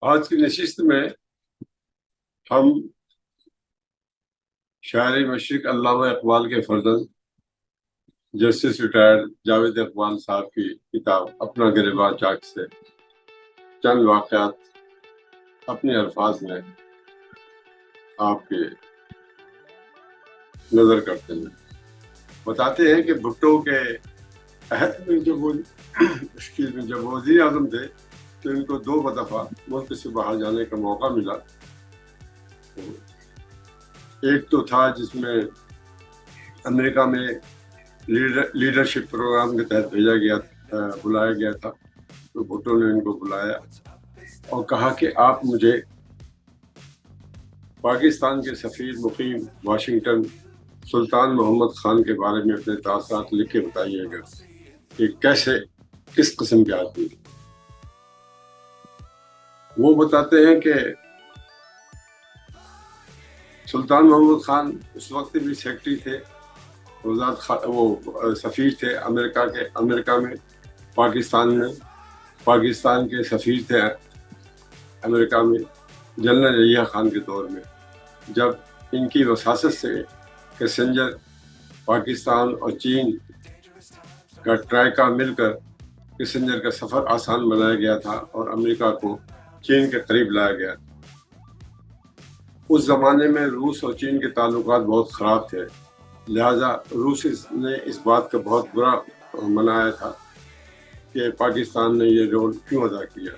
آج کی نشست میں ہم شاعر مشرق علامہ اقبال کے فرزند جسٹس ریٹائرڈ جاوید اقبال صاحب کی کتاب اپنا گریباں چاک سے چند واقعات اپنے الفاظ میں آپ کے نظر کرتے ہیں۔ بتاتے ہیں کہ بھٹو کے عہد میں جب وہ وزیر اعظم تھے تو ان کو 2 دفعہ ملک سے باہر جانے کا موقع ملا۔ ایک تو تھا جس میں امریکہ میں لیڈرشپ پروگرام کے تحت بلایا گیا تھا، تو بھٹو نے ان کو بلایا اور کہا کہ آپ مجھے پاکستان کے سفیر مقیم واشنگٹن سلطان محمد خان کے بارے میں اپنے تاثرات لکھ کے بتائیے گا کہ کس قسم کے آدمی۔ وہ بتاتے ہیں کہ سلطان محمد خان اس وقت بھی سیکرٹری تھے، وہ سفیر تھے امریکہ میں، پاکستان کے سفیر تھے امریکہ میں جنرل یحییٰ خان کے دور میں، جب ان کی وساست سے کیسنجر پاکستان اور چین کا ٹرائیکا مل کر کیسنجر کا سفر آسان بنایا گیا تھا اور امریکہ کو چین کے قریب لایا گیا۔ اس زمانے میں روس اور چین کے تعلقات بہت خراب تھے، لہٰذا روس نے اس بات کا بہت برا منایا تھا کہ پاکستان نے یہ رول کیوں ادا کیا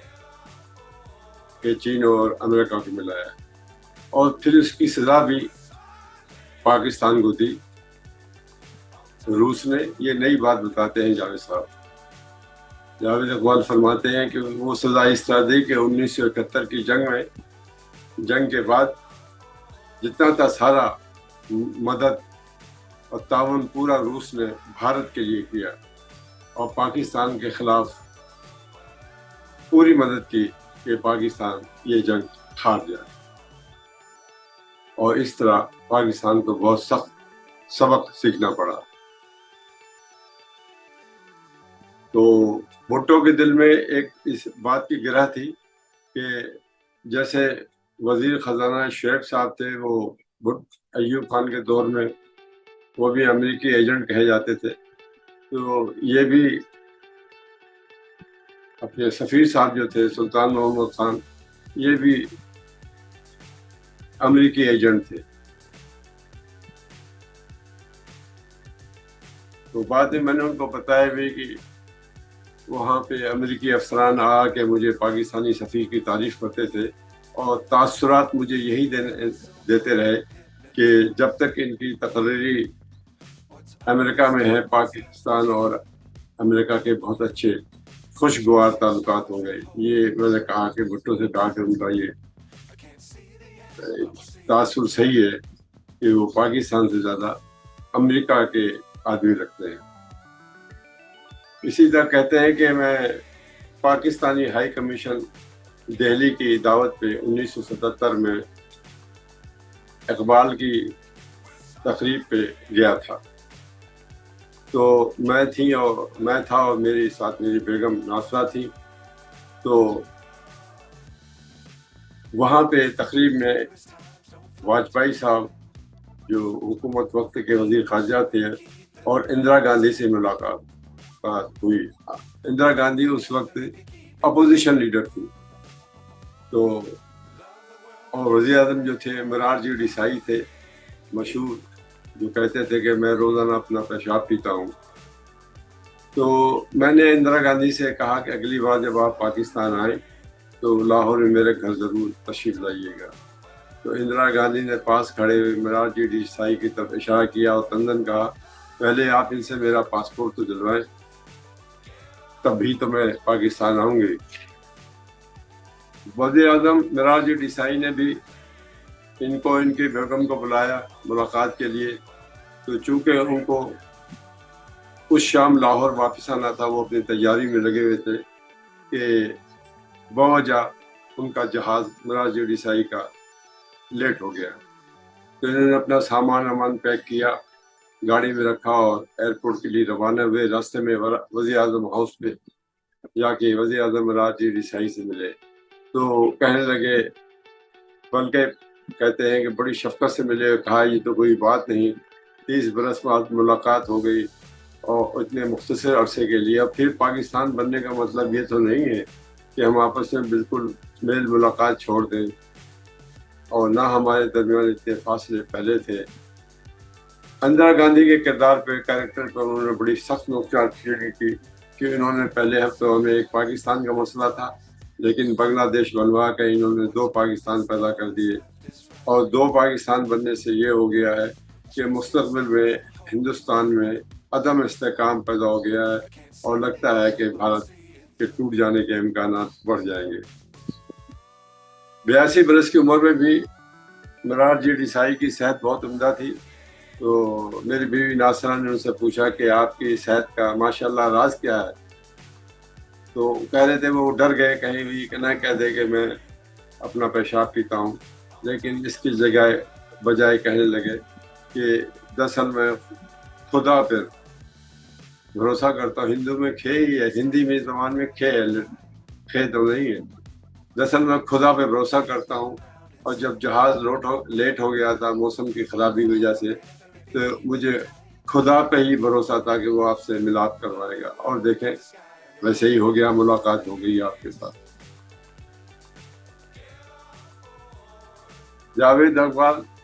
کہ چین اور امریکہ کو ملایا، اور پھر اس کی سزا بھی پاکستان کو دی روس نے۔ یہ نئی بات بتاتے ہیں جاوید اقبال فرماتے ہیں کہ وہ سزا اس طرح دی کہ 1971 کی جنگ کے بعد جتنا تھا سارا مدد اور تعاون پورا روس نے بھارت کے لیے کیا اور پاکستان کے خلاف پوری مدد کی کہ پاکستان یہ جنگ ہار جائے، اور اس طرح پاکستان کو بہت سخت سبق سیکھنا پڑا۔ تو بھٹو کے دل میں ایک اس بات کی گرہ تھی کہ جیسے وزیر خزانہ شعیب صاحب تھے، وہ ایوب خان کے دور میں وہ بھی امریکی ایجنٹ کہے جاتے تھے، تو یہ بھی اپنے سفیر صاحب جو تھے سلطان محمد خان، یہ بھی امریکی ایجنٹ تھے۔ تو بعد میں نے ان کو بتایا بھی کہ وہاں پہ امریکی افسران آ کے مجھے پاکستانی سفیر کی تعریف کرتے تھے اور تاثرات مجھے یہی دیتے رہے کہ جب تک ان کی تقرری امریکہ میں ہے پاکستان اور امریکہ کے بہت اچھے خوشگوار تعلقات ہوں گے۔ یہ میں نے کہا کہ بھٹو سے کہا کہ ان کا یہ تاثر صحیح ہے کہ وہ پاکستان سے زیادہ امریکہ کے آدمی رکھتے ہیں۔ اسی طرح کہتے ہیں کہ میں پاکستانی ہائی کمیشن دہلی کی دعوت پہ 1977 میں اقبال کی تقریب پہ گیا تھا، تو میں تھا اور میری ساتھ میری بیگم ناصرہ تھی۔ تو وہاں پہ تقریب میں واجپئی صاحب جو حکومت وقت کے وزیر خارجہ تھے اور اندرا گاندھی سے ملاقات ہوئی۔ اندرا گاندھی اس وقت اپوزیشن لیڈر تھی، تو اور وزیر اعظم جو تھے مرارجی دیسائی تھے مشہور، جو کہتے تھے کہ میں روزانہ اپنا پیشاب پیتا ہوں۔ تو میں نے اندرا گاندھی سے کہا کہ اگلی بار جب آپ پاکستان آئیں تو لاہور میں میرے گھر ضرور تشریف لائیے گا۔ تو اندرا گاندھی نے پاس کھڑے ہوئے مرارجی دیسائی کی طرف اشارہ کیا اور تندن کہا پہلے آپ ان سے میرا پاسپورٹ تو دلوائیں، تب بھی تو میں پاکستان آؤں گی۔ وزیر اعظم مرارجی دیسائی نے بھی ان کی بیگم کو بلایا ملاقات کے لیے، تو چونکہ ان کو اس شام لاہور واپس آنا تھا، وہ اپنی تیاری میں لگے ہوئے تھے کہ بوجہ ان کا جہاز مرارجی دیسائی کا لیٹ ہو گیا۔ تو انہوں نے اپنا سامان پیک کیا، گاڑی میں رکھا اور ایئرپورٹ کے لیے روانہ ہوئے۔ راستے میں وزیر اعظم ہاؤس پہ جا کے وزیر اعظم مرارجی دیسائی سے ملے تو کہنے لگے، بلکہ کہتے ہیں کہ بڑی شفقت سے ملے، کہا یہ تو کوئی بات نہیں، 30 برس بعد ملاقات ہو گئی اور اتنے مختصر عرصے کے لیے، اب پھر پاکستان بننے کا مطلب یہ تو نہیں ہے کہ ہم آپس میں بالکل میل ملاقات چھوڑ دیں، اور نہ ہمارے درمیان اتنے فاصلے پہلے تھے۔ اندرا گاندھی کے کردار پہ، کیریکٹر پہ انہوں نے بڑی سخت نوک چینی کی کہ انہوں نے پہلے ہفتوں میں ایک پاکستان کا مسئلہ تھا، لیکن بنگلہ دیش بنوا کے انہوں نے 2 پاکستان پیدا کر دیے، اور 2 پاکستان بننے سے یہ ہو گیا ہے کہ مستقبل میں ہندوستان میں عدم استحکام پیدا ہو گیا ہے، اور لگتا ہے کہ بھارت کے ٹوٹ جانے کے امکانات بڑھ جائیں گے۔ 82 برس کی عمر میں بھی مرارجی دیسائی کی صحت بہت عمدہ تھی، تو میری بیوی ناصرہ نے ان سے پوچھا کہ آپ کی صحت کا ماشاءاللہ راز کیا ہے؟ تو کہہ رہے تھے وہ ڈر گئے کہیں بھی کہ نہ کہہ دے کہ میں اپنا پیشاب پیتا ہوں، لیکن اس کی بجائے کہنے لگے کہ دراصل میں خدا پر بھروسہ کرتا ہوں۔ ہندو میں کھے ہی ہے، ہندی میں زبان میں کھے ہے، کھے تو نہیں ہے۔ دراصل میں خدا پہ بھروسہ کرتا ہوں، اور جب جہاز لیٹ ہو گیا تھا موسم کی خرابی کی وجہ سے، تو مجھے خدا پہ ہی بھروسہ تھا کہ وہ آپ سے ملاپ کروائے گا، اور دیکھیں ویسے ہی ہو گیا، ملاقات ہو گئی آپ کے ساتھ۔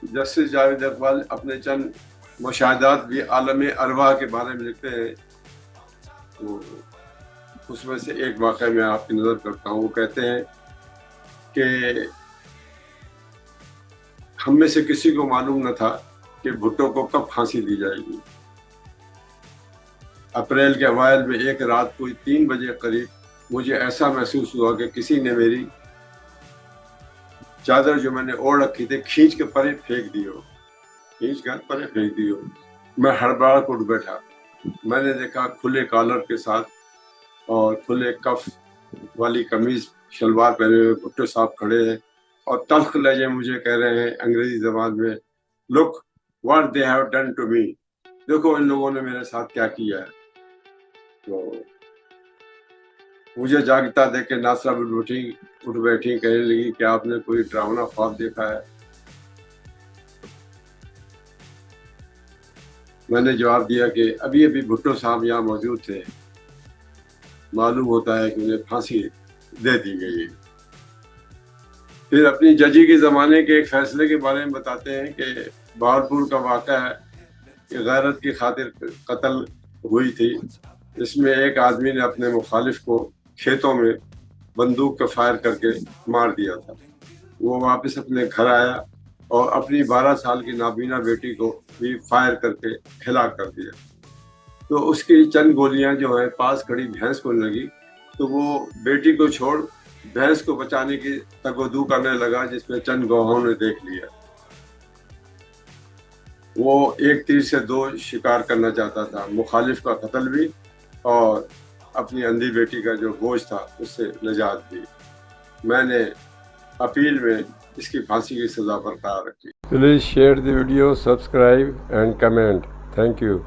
جسٹس جاوید اقبال اپنے چند مشاہدات بھی عالم ارواح کے بارے میں لکھتے ہیں، تو اس میں سے ایک واقعہ میں آپ کی نظر کرتا ہوں۔ وہ کہتے ہیں کہ ہم میں سے کسی کو معلوم نہ تھا کہ بھٹو کو کب پھانسی دی جائے گی۔ اپریل کے اوائل میں ایک رات کوئی 3 بجے قریب مجھے ایسا محسوس ہوا کہ کسی نے میری چادر جو میں نے اوڑھ رکھی تھی کھینچ کے پرے پھینک دی ہو۔ میں ہڑبڑا کے اٹھ بیٹھا۔ میں نے دیکھا کھلے کالر کے ساتھ اور کھلے کف والی قمیض شلوار پہنے ہوئے بھٹو صاحب کھڑے ہیں، اور تلخ لہجے مجھے کہہ رہے ہیں انگریزی زبان میں، look what they have done to me, دیکھو ان لوگوں نے میرے ساتھ کیا کیا ہے۔ تو مجھے جاگتا دیکھ کے ناصرہ اٹھ بیٹھی، کہنے لگی کہ آپ نے کوئی ڈراؤنا خواب دیکھا ہے؟ میں نے جواب دیا کہ ابھی بھٹو صاحب یہاں موجود تھے، معلوم ہوتا ہے کہ انہیں پھانسی دے دی گئی۔ پھر اپنی ججی کے زمانے کے ایک فیصلے کے بارے میں بتاتے ہیں کہ بہاولپور کا واقعہ ہے کہ غیرت کی خاطر قتل ہوئی تھی، جس میں ایک آدمی نے اپنے مخالف کو کھیتوں میں بندوق کا فائر کر کے مار دیا تھا۔ وہ واپس اپنے گھر آیا اور اپنی 12 سال کی نابینا بیٹی کو بھی فائر کر کے ہلاک کر دیا۔ تو اس کی چند گولیاں جو ہے پاس کھڑی بھینس کو لگی، تو وہ بیٹی کو چھوڑ بھینس کو بچانے کی تگ و دو کرنے لگا، جس میں چند گواہوں نے دیکھ لیا۔ وہ ایک تیر سے 2 شکار کرنا چاہتا تھا، مخالف کا قتل بھی اور اپنی اندھی بیٹی کا جو بوجھ تھا اس سے نجات دی۔ میں نے اپیل میں اس کی پھانسی کی سزا برقرار رکھی۔ Please share the video, subscribe and comment. Thank you.